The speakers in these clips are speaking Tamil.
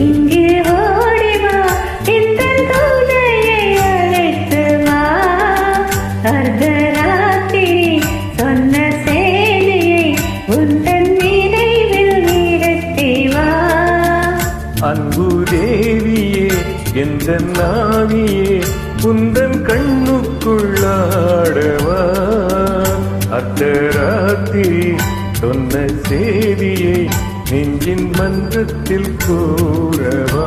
இங்கு ஓடிவா இந்த துணையை அழைத்து வா அர்த்தராத்திரி சொன்ன சேதியை உந்தன் நினைவில் நிறுத்தி வா அன்பு தேவியே எந்த நாவியே உந்தன் கண்ணுக்குள்ளாடவா அர்த்தராத்திரி சொன்ன சேதியை நெஞ்சின் மன்றத்தில் கூறவா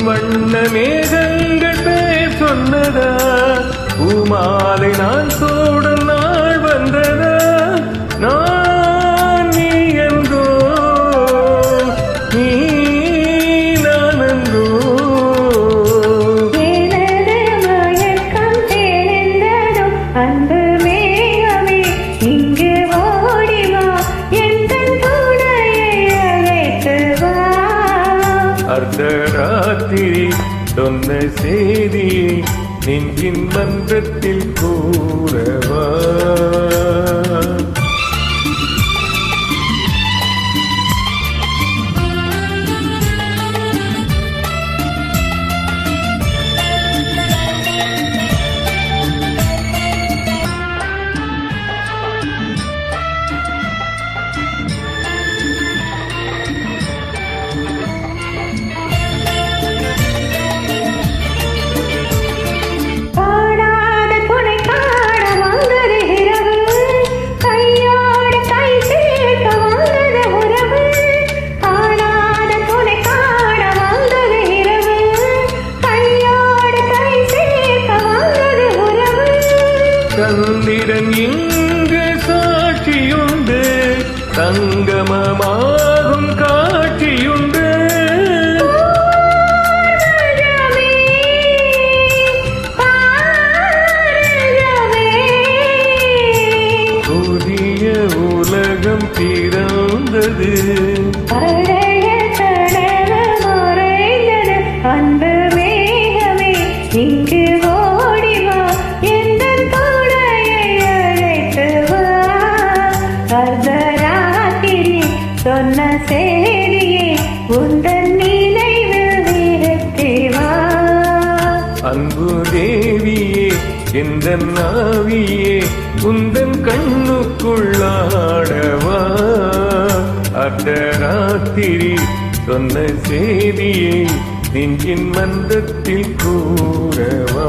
வண்ண மேகங்கள் பேர் சொன்னதா பூமாலை நான் சூட நாள் வந்ததா நான் நீ என்றோ நீ நான் என்றோ மயக்கம் தெரிந்ததோ அன்பு மேகமே இங்கு ஓடிவா எந்த துணையை அழைத்து வா அர்த்தராத்திரி சொன்ன செய்தியை நெஞ்சின் மன்றத்தில் கூறவா சந்திரன் இங்கு சாட்சியுண்டு சங்கமமாகும் காட்சியுண்டு புதிய உலகம் பிறந்தது அன்பு மேகமே இங்கு ஓடிவா எந்த துணையை அழைத்து வா அர்த்தராத்திரி சொன்ன சேதியை உந்தன் நினைவில் நிறுத்தி வா அன்பு தேவியே எந்த நாவியே உந்தன் கண்ணுக்குள்ளாடவா அர்த்தராத்திரி சொன்ன செய்தியை நெஞ்சின் மன்றத்தில் கூறவா